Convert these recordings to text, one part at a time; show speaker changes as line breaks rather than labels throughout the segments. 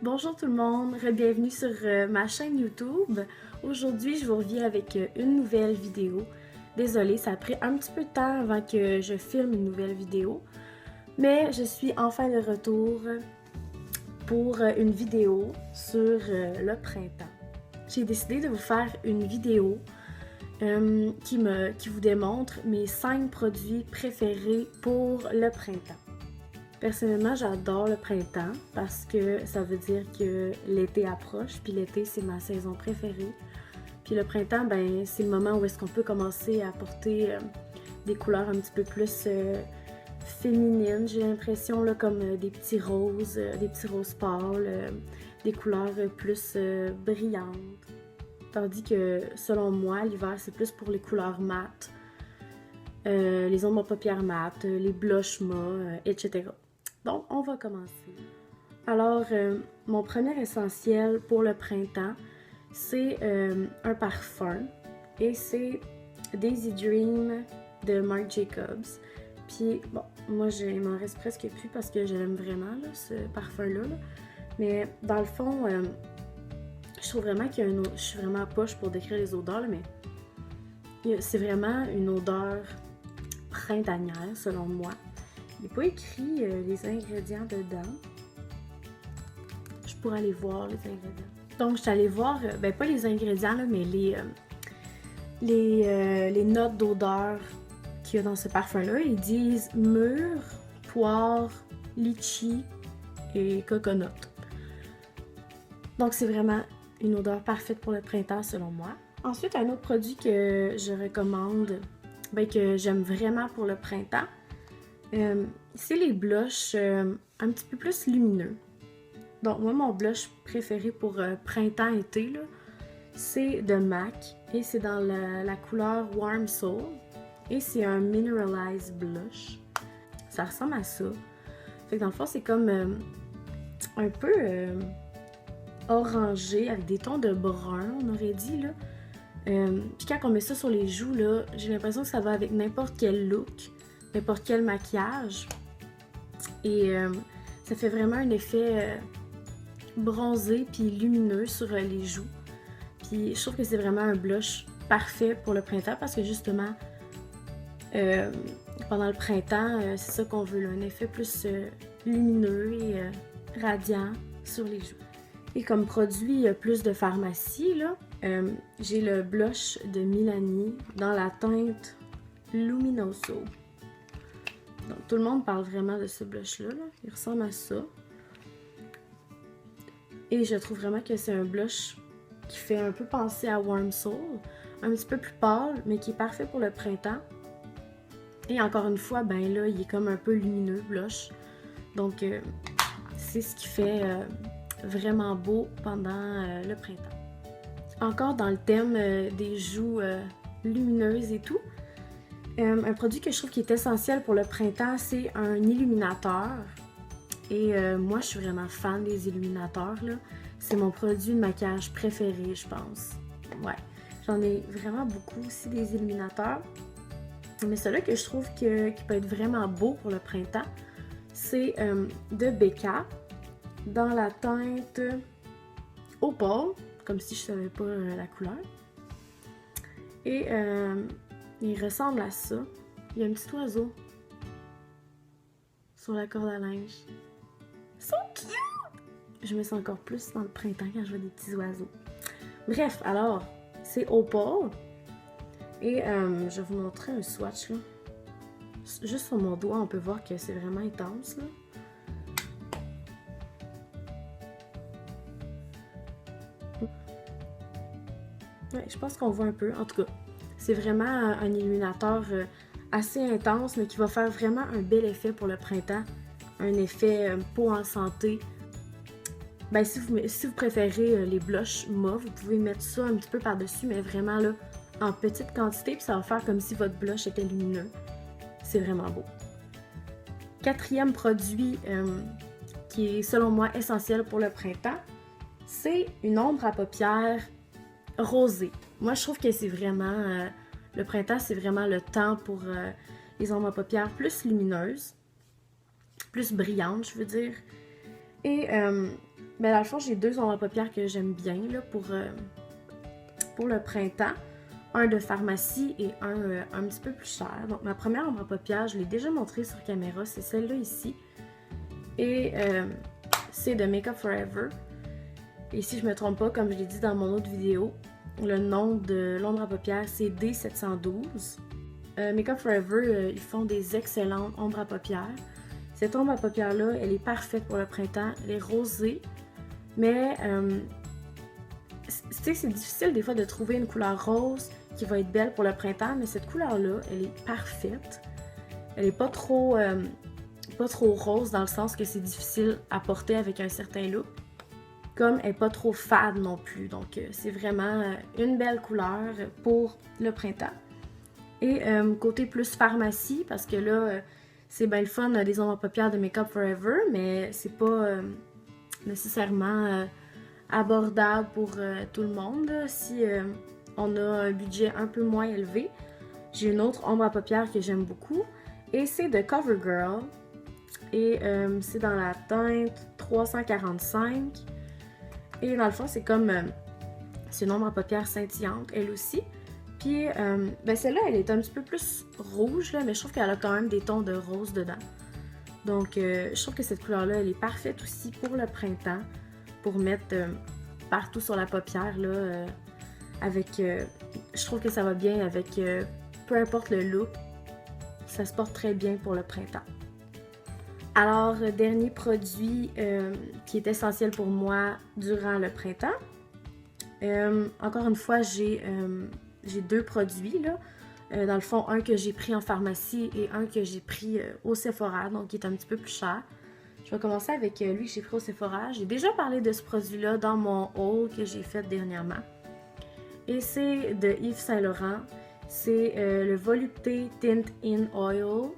Bonjour tout le monde, bienvenue sur ma chaîne YouTube. Aujourd'hui, je vous reviens avec une nouvelle vidéo. Désolée, ça a pris un petit peu de temps avant que je filme une nouvelle vidéo, mais je suis enfin de retour pour une vidéo sur le printemps. J'ai décidé de vous faire une vidéo qui vous démontre mes 5 produits préférés pour le printemps. Personnellement, j'adore le printemps parce que ça veut dire que l'été approche, puis l'été, c'est ma saison préférée. Puis le printemps, ben, c'est le moment où est-ce qu'on peut commencer à porter des couleurs un petit peu plus féminines, j'ai l'impression, là, comme des petits roses pâles, des couleurs plus brillantes. Tandis que, selon moi, l'hiver, c'est plus pour les couleurs mates, les ombres à paupières mates, les blushs mat, etc. Donc, on va commencer. Alors, mon premier essentiel pour le printemps, c'est un parfum. Et c'est Daisy Dream de Marc Jacobs. Puis, bon, moi, il m'en reste presque plus parce que je l'aime vraiment, là, ce parfum-là. Là. Mais, dans le fond, je trouve vraiment qu'il y a une je suis vraiment poche pour décrire les odeurs, là, mais c'est vraiment une odeur printanière, selon moi. Il n'est pas écrit les ingrédients dedans. Je pourrais aller voir les ingrédients. Donc, je suis allée voir, ben pas les ingrédients, là, mais les notes d'odeur qu'il y a dans ce parfum-là. Ils disent mûre, poire, litchi et coconut. Donc, c'est vraiment une odeur parfaite pour le printemps, selon moi. Ensuite, un autre produit que je recommande, ben, que j'aime vraiment pour le printemps, c'est les blushs un petit peu plus lumineux. Donc moi, mon blush préféré pour printemps-été, c'est de MAC et c'est dans la couleur Warm Soul et c'est un Mineralized Blush. Ça ressemble à ça. Fait que dans le fond, c'est comme un peu orangé avec des tons de brun, on aurait dit, là. Puis quand on met ça sur les joues, là, j'ai l'impression que ça va avec n'importe quel look, n'importe quel maquillage. Et ça fait vraiment un effet bronzé puis lumineux sur les joues. Puis je trouve que c'est vraiment un blush parfait pour le printemps parce que justement, pendant le printemps, c'est ça qu'on veut, là, un effet plus lumineux et radiant sur les joues. Et comme produit plus de pharmacie, là, j'ai le blush de Milani dans la teinte Luminoso. Donc, tout le monde parle vraiment de ce blush-là. Là. Il ressemble à ça. Et je trouve vraiment que c'est un blush qui fait un peu penser à Warm Soul. Un petit peu plus pâle, mais qui est parfait pour le printemps. Et encore une fois, ben là, il est comme un peu lumineux, blush. Donc, c'est ce qui fait vraiment beau pendant le printemps. Encore dans le thème des joues lumineuses et tout, un produit que je trouve qui est essentiel pour le printemps, c'est un illuminateur. Et moi, je suis vraiment fan des illuminateurs, là. C'est mon produit de maquillage préféré, je pense. Ouais, j'en ai vraiment beaucoup aussi des illuminateurs. Mais celui que je trouve qui peut être vraiment beau pour le printemps, c'est de Becca dans la teinte Opal, comme si je savais pas la couleur. Et il ressemble à ça. Il y a un petit oiseau sur la corde à linge. So cute! Je me sens encore plus dans le printemps quand je vois des petits oiseaux. Bref, alors, c'est Opal. Et je vais vous montrer un swatch, là. Juste sur mon doigt, on peut voir que c'est vraiment intense, là. Ouais, je pense qu'on voit un peu. En tout cas, c'est vraiment un illuminateur assez intense, mais qui va faire vraiment un bel effet pour le printemps. Un effet peau en santé. Ben, si vous préférez les blushs mauves, vous pouvez mettre ça un petit peu par-dessus, mais vraiment là, en petite quantité, puis ça va faire comme si votre blush était lumineux. C'est vraiment beau. Quatrième produit qui est, selon moi, essentiel pour le printemps, c'est une ombre à paupières rosée. Moi, je trouve que c'est vraiment... le printemps, c'est vraiment le temps pour les ombres à paupières plus lumineuses, plus brillantes, je veux dire. Et ben dans le fond, j'ai 2 ombres à paupières que j'aime bien là, pour le printemps. Un de pharmacie et un petit peu plus cher. Donc ma première ombre à paupières, je l'ai déjà montrée sur caméra, c'est celle-là ici. Et c'est de Make Up For Ever. Et si je me trompe pas, comme je l'ai dit dans mon autre vidéo, le nom de l'ombre à paupières, c'est D712. Make Up For Ever, ils font des excellentes ombres à paupières. Cette ombre à paupières-là, elle est parfaite pour le printemps. Elle est rosée, mais tu sais, c'est difficile des fois de trouver une couleur rose qui va être belle pour le printemps, mais cette couleur-là, elle est parfaite. Elle est pas trop rose dans le sens que c'est difficile à porter avec un certain look, comme elle n'est pas trop fade non plus. Donc, c'est vraiment une belle couleur pour le printemps. Et côté plus pharmacie, parce que là, c'est bien le fun des ombres à paupières de Make Up For Ever, mais c'est pas nécessairement abordable pour tout le monde. Là. Si on a un budget un peu moins élevé, j'ai une autre ombre à paupières que j'aime beaucoup, et c'est de CoverGirl. Et c'est dans la teinte 345. Et dans le fond, c'est comme... c'est une ombre à paupières scintillante, elle aussi. Puis, ben celle-là, elle est un petit peu plus rouge, là, mais je trouve qu'elle a quand même des tons de rose dedans. Donc, je trouve que cette couleur-là, elle est parfaite aussi pour le printemps, pour mettre partout sur la paupière, là, je trouve que ça va bien avec peu importe le look. Ça se porte très bien pour le printemps. Alors, dernier produit qui est essentiel pour moi durant le printemps. Encore une fois, j'ai 2 produits, là. Dans le fond, un que j'ai pris en pharmacie et un que j'ai pris au Sephora, donc qui est un petit peu plus cher. Je vais commencer avec lui que j'ai pris au Sephora. J'ai déjà parlé de ce produit-là dans mon haul que j'ai fait dernièrement. Et c'est de Yves Saint Laurent. C'est le Volupté Tint in Oil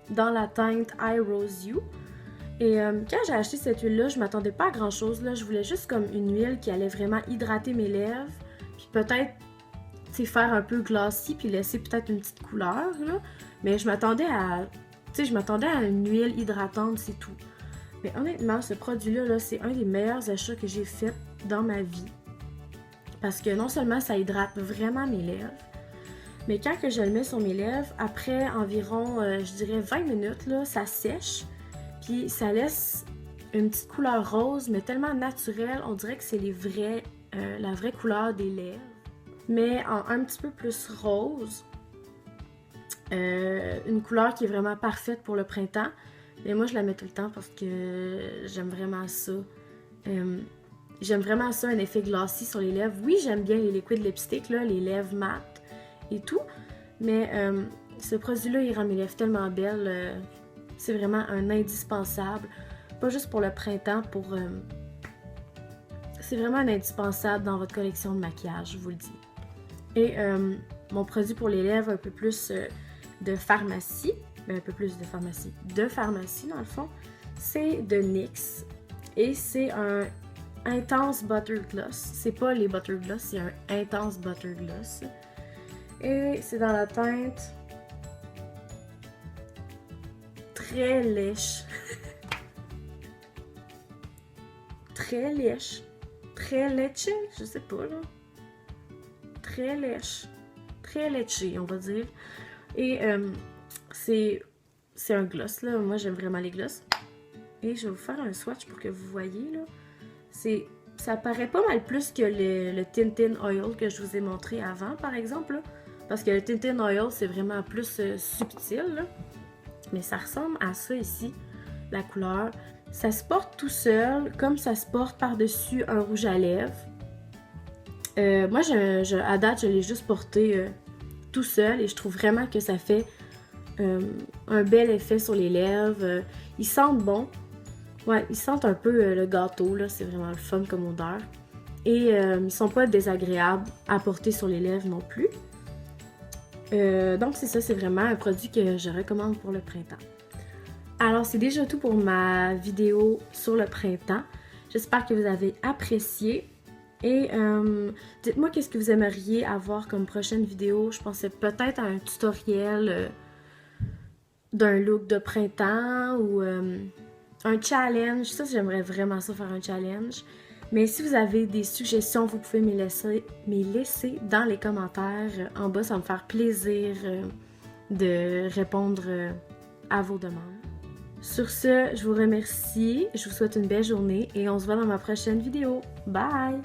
dans la teinte I Rose You. Et quand j'ai acheté cette huile-là, je m'attendais pas à grand-chose. Je voulais juste comme une huile qui allait vraiment hydrater mes lèvres. Puis peut-être faire un peu glacis puis laisser peut-être une petite couleur. Là. Mais je m'attendais à une huile hydratante, c'est tout. Mais honnêtement, ce produit-là, c'est un des meilleurs achats que j'ai fait dans ma vie. Parce que non seulement ça hydrate vraiment mes lèvres, mais quand que je le mets sur mes lèvres, après environ, je dirais 20 minutes, là, ça sèche. Puis ça laisse une petite couleur rose, mais tellement naturelle, on dirait que c'est la vraie couleur des lèvres. Mais en un petit peu plus rose. Une couleur qui est vraiment parfaite pour le printemps. Mais moi, je la mets tout le temps parce que j'aime vraiment ça. J'aime vraiment ça, un effet glacis sur les lèvres. Oui, j'aime bien les liquid lipstick, là, les lèvres mates et tout. Mais ce produit-là, il rend mes lèvres tellement belles. C'est vraiment un indispensable. Pas juste pour le printemps, c'est vraiment un indispensable dans votre collection de maquillage, je vous le dis. Et mon produit pour les lèvres, un peu plus de pharmacie, de pharmacie dans le fond, c'est de NYX. Et c'est un Intense Butter Gloss. C'est pas les Butter Gloss, c'est un Intense Butter Gloss. Et c'est dans la teinte très lèche. Très lèche. Très lèche, je sais pas là. Très lèche. Très léché, on va dire. Et c'est un gloss là. Moi j'aime vraiment les gloss. Et je vais vous faire un swatch pour que vous voyez là. Ça paraît pas mal plus que le Tintin Oil que je vous ai montré avant par exemple. Là. Parce que le Tintin Oil c'est vraiment plus subtil là. Mais ça ressemble à ça ici, la couleur. Ça se porte tout seul, comme ça se porte par-dessus un rouge à lèvres. Moi, à date, je l'ai juste porté tout seul et je trouve vraiment que ça fait un bel effet sur les lèvres. Ils sentent bon. Ouais, ils sentent un peu le gâteau, là. C'est vraiment le fun comme odeur. Et ils sont pas désagréables à porter sur les lèvres non plus. Donc c'est ça, c'est vraiment un produit que je recommande pour le printemps. Alors c'est déjà tout pour ma vidéo sur le printemps. J'espère que vous avez apprécié. Et dites-moi qu'est-ce que vous aimeriez avoir comme prochaine vidéo. Je pensais peut-être à un tutoriel d'un look de printemps ou un challenge. Ça, j'aimerais vraiment ça faire un challenge. Mais si vous avez des suggestions, vous pouvez me laisser dans les commentaires en bas. Ça va me faire plaisir de répondre à vos demandes. Sur ce, je vous remercie, je vous souhaite une belle journée et on se voit dans ma prochaine vidéo. Bye!